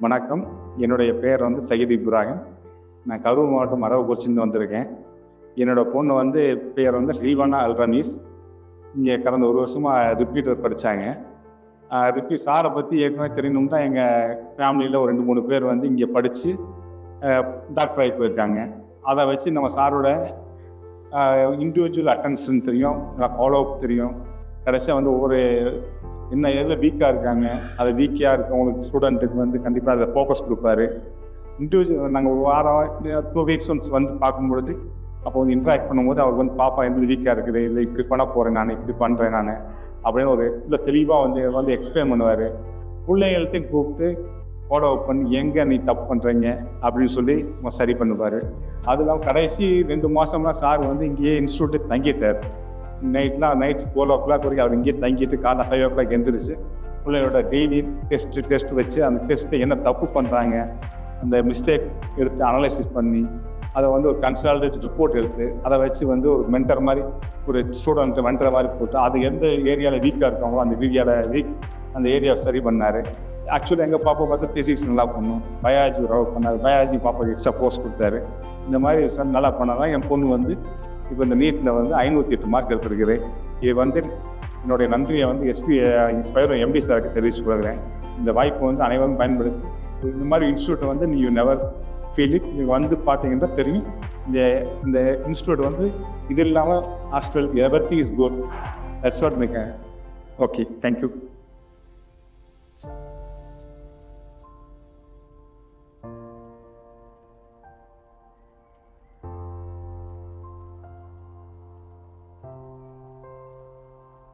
வணக்கம். என்னுடைய பேர் வந்து சையத் இப்ராஹிம். நான் கரூர் மாவட்டம் அரவக்குறிச்சிருந்து வந்திருக்கேன். என்னோட பொண்ணு வந்து பேர் வந்து ஹில்வானா அல் ரமீஸ். இங்கே கடந்த ஒரு வருஷமாக ரிப்பீட்டர் படித்தாங்க. சாரை பற்றி ஏற்கனவே தெரியணும் தான் எங்கள் ஃபேமிலியில் ஒரு 2-3 பேர் வந்து இங்கே படித்து டாக்டர் ஆகி போயிருக்காங்க. அதை வச்சு நம்ம சாரோட இண்டிவிஜுவல் அட்டென்ஷன் தெரியும், ஃபாலோ அப் தெரியும். கடைசியாக வந்து ஒவ்வொரு என்ன எதில் வீக்காக இருக்காங்க, அதை வீக்காக இருக்கவங்களுக்கு ஸ்டூடெண்ட்டுக்கு வந்து கண்டிப்பாக அதை ஃபோக்கஸ் கொடுப்பாரு. இண்டிவிஜுவல் நாங்கள் ஒரு வாரம் 2 வீக்ஸ் ஒன்ஸ் வந்து பார்க்கும்பொழுது அப்போ வந்து இன்ட்ராக்ட் பண்ணும்போது அவருக்கு வந்து பாப்பா எந்த வீக்காக இருக்குது, இல்லை இப்படி பண்ண போகிறேன் நான், இப்படி பண்ணுறேன் நான் அப்படின்னு ஒரு இல்லை தெளிவாக வந்து எக்ஸ்பிளைன் பண்ணுவார். பிள்ளைகள்கிட்டையும் கூப்பிட்டு ஃபாலோ அப் பண்ணி எங்கே நீ தப்பு பண்ணுறீங்க அப்படின்னு சொல்லி சரி பண்ணுவார். அது இல்லாமல் கடைசி 2 மாதம்லாம் சார் வந்து இங்கேயே இன்ஸ்டியூட்டே தங்கிட்டார். நைட் 12 o'clock வரைக்கும் அவர் இங்கேயே தங்கிட்டு காலைல 5 o'clock எழுந்திரிச்சு பிள்ளைகளோட டெய்லி டெஸ்ட் வச்சு அந்த டெஸ்ட்டை என்ன தப்பு பண்ணுறாங்க அந்த மிஸ்டேக் எடுத்து அனலைசிஸ் பண்ணி அதை வந்து ஒரு கன்சல்டேட் ரிப்போர்ட் எடுத்து அதை வச்சு வந்து ஒரு மென்டர் மாதிரி ஒரு ஸ்டூடெண்ட்டு மென்டர் மாதிரி போட்டு அது எந்த ஏரியாவில் வீக்காக இருக்காங்களோ அந்த ஏரியாவை சரி பண்ணார். ஆக்சுவலி எங்கள் பாப்பா பார்த்து பிசிக்ஸ் நல்லா பண்ணும், பயாலஜி ரவ் பண்ணார், பயாலஜி பாப்பாவுக்கு எக்ஸ்ட்ரா போஸ்ட் கொடுத்தாரு. இந்த மாதிரி நல்லா பண்ணாதான் என் பொண்ணு வந்து இப்போ இந்த நீட்டில் வந்து 508 மார்க் எடுத்துருக்கிறேன். இது வந்து என்னுடைய நன்றியை வந்து ஸ்பைரோ எம்டி சாருக்கு தெரிவித்து கொள்கிறேன். இந்த வாய்ப்பை வந்து அனைவரும் பயன்படுத்தி இந்த மாதிரி இன்ஸ்டியூட்டை வந்து நீங்கள் நெவர் ஃபீல் இட், நீங்கள் வந்து பார்த்தீங்கன்னா தெரியும். இந்த இன்ஸ்டியூட் வந்து இது இல்லாமல் hostel everything is good. That's what make. Okay, thank you.